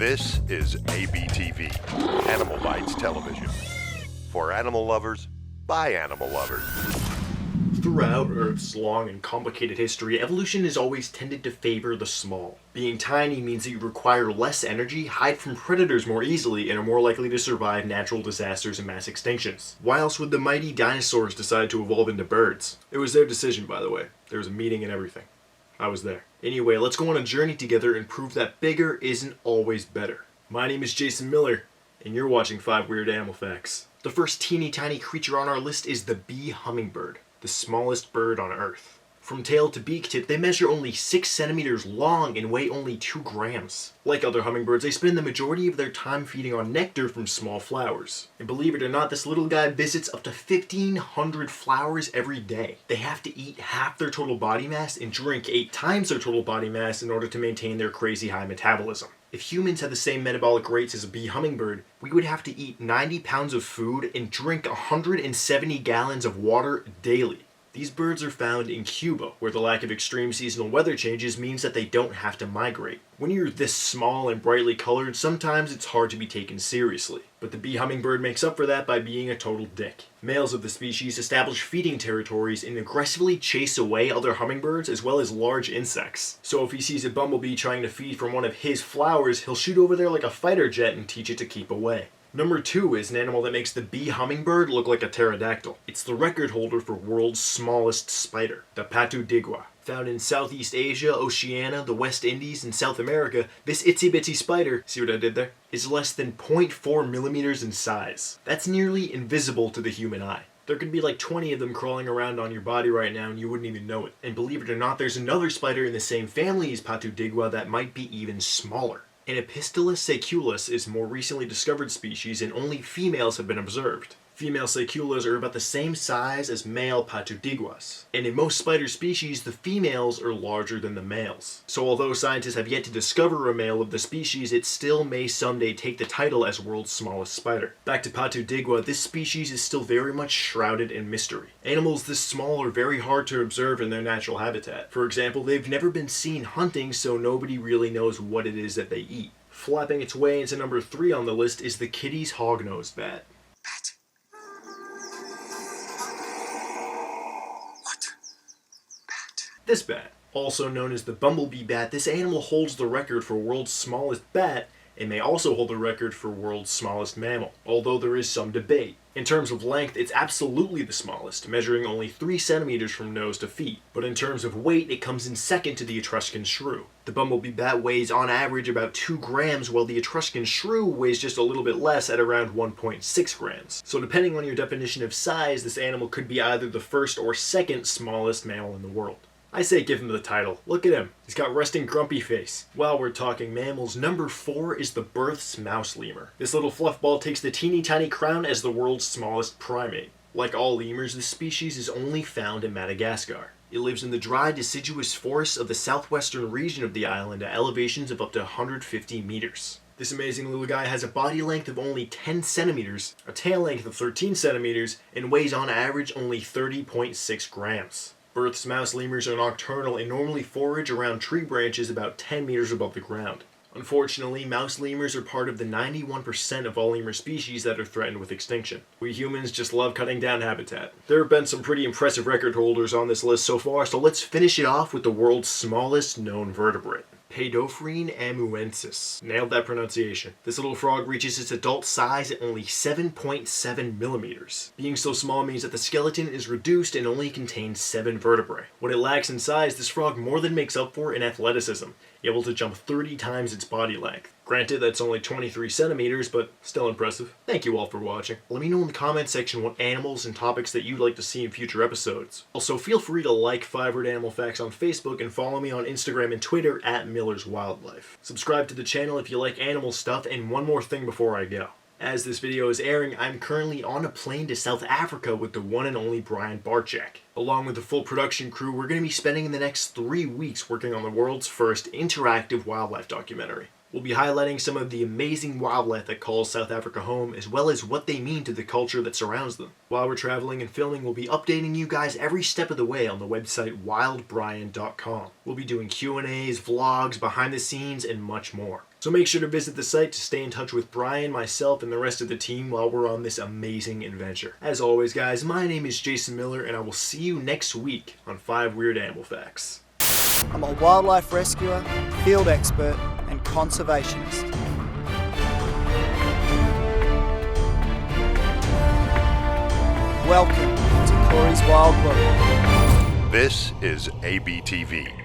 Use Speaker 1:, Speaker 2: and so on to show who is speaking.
Speaker 1: This is ABTV, Animal Bites Television. For animal lovers, by animal lovers.
Speaker 2: Throughout Earth's long and complicated history, evolution has always tended to favor the small. Being tiny means that you require less energy, hide from predators more easily, and are more likely to survive natural disasters and mass extinctions. Why else would the mighty dinosaurs decide to evolve into birds? It was their decision, by the way. There was a meeting and everything. I was there. Anyway, let's go on a journey together and prove that bigger isn't always better. My name is Jason Miller, and you're watching 5 Weird Animal Facts. The first teeny tiny creature on our list is the bee hummingbird, the smallest bird on Earth. From tail to beak tip, they measure only 6 centimeters long and weigh only 2 grams. Like other hummingbirds, they spend the majority of their time feeding on nectar from small flowers. And believe it or not, this little guy visits up to 1,500 flowers every day. They have to eat half their total body mass and drink 8 times their total body mass in order to maintain their crazy high metabolism. If humans had the same metabolic rates as a bee hummingbird, we would have to eat 90 pounds of food and drink 170 gallons of water daily. These birds are found in Cuba, where the lack of extreme seasonal weather changes means that they don't have to migrate. When you're this small and brightly colored, sometimes it's hard to be taken seriously. But the bee hummingbird makes up for that by being a total dick. Males of the species establish feeding territories and aggressively chase away other hummingbirds as well as large insects. So if he sees a bumblebee trying to feed from one of his flowers, he'll shoot over there like a fighter jet and teach it to keep away. Number 2 is an animal that makes the bee hummingbird look like a pterodactyl. It's the record holder for world's smallest spider, the patudigua. Found in Southeast Asia, Oceania, the West Indies, and South America, this itsy bitsy spider, see what I did there, is less than 0.4 millimeters in size. That's nearly invisible to the human eye. There could be like 20 of them crawling around on your body right now and you wouldn't even know it. And believe it or not, there's another spider in the same family as patudigua that might be even smaller. Anapistolus saeculus is a more recently discovered species and only females have been observed. Female saeculas are about the same size as male patudiguas. And in most spider species, the females are larger than the males. So although scientists have yet to discover a male of the species, it still may someday take the title as world's smallest spider. Back to patudigua, this species is still very much shrouded in mystery. Animals this small are very hard to observe in their natural habitat. For example, they've never been seen hunting, so nobody really knows what it is that they eat. Flapping its way into number 3 on the list is the Kittis Hog-Nosed Bat. This bat, also known as the bumblebee bat, this animal holds the record for world's smallest bat and may also hold the record for world's smallest mammal, although there is some debate. In terms of length, it's absolutely the smallest, measuring only 3 centimeters from nose to feet, but in terms of weight, it comes in second to the Etruscan Shrew. The bumblebee bat weighs on average about 2 grams, while the Etruscan Shrew weighs just a little bit less at around 1.6 grams. So depending on your definition of size, this animal could be either the first or second smallest mammal in the world. I say give him the title. Look at him. He's got resting grumpy face. While we're talking mammals, number 4 is the Berth's mouse lemur. This little fluffball takes the teeny tiny crown as the world's smallest primate. Like all lemurs, this species is only found in Madagascar. It lives in the dry, deciduous forests of the southwestern region of the island at elevations of up to 150 meters. This amazing little guy has a body length of only 10 centimeters, a tail length of 13 centimeters, and weighs on average only 30.6 grams. Berth's mouse lemurs are nocturnal and normally forage around tree branches about 10 meters above the ground. Unfortunately, mouse lemurs are part of the 91% of all lemur species that are threatened with extinction. We humans just love cutting down habitat. There have been some pretty impressive record holders on this list so far, so let's finish it off with the world's smallest known vertebrate. Paedophrene amuensis. Nailed that pronunciation. This little frog reaches its adult size at only 7.7 millimeters. Being so small means that the skeleton is reduced and only contains 7 vertebrae. What it lacks in size, this frog more than makes up for in athleticism, able to jump 30 times its body length. Granted, that's only 23 centimeters, but still impressive. Thank you all for watching. Let me know in the comment section what animals and topics that you'd like to see in future episodes. Also, feel free to like 5 Weird Animal Facts on Facebook and follow me on Instagram and Twitter at Miller's Wildlife. Subscribe to the channel if you like animal stuff, and one more thing before I go. As this video is airing, I'm currently on a plane to South Africa with the one and only Brian Barczyk. Along with the full production crew, we're going to be spending the next 3 weeks working on the world's first interactive wildlife documentary. We'll be highlighting some of the amazing wildlife that calls South Africa home, as well as what they mean to the culture that surrounds them. While we're traveling and filming, we'll be updating you guys every step of the way on the website wildbrian.com. We'll be doing Q&As, vlogs, behind the scenes, and much more. So make sure to visit the site to stay in touch with Brian, myself, and the rest of the team while we're on this amazing adventure. As always, guys, my name is Jason Miller, and I will see you next week on 5 Weird Animal Facts.
Speaker 3: I'm a wildlife rescuer, field expert, and conservationist. Welcome to Corey's Wild World.
Speaker 1: This is ABTV,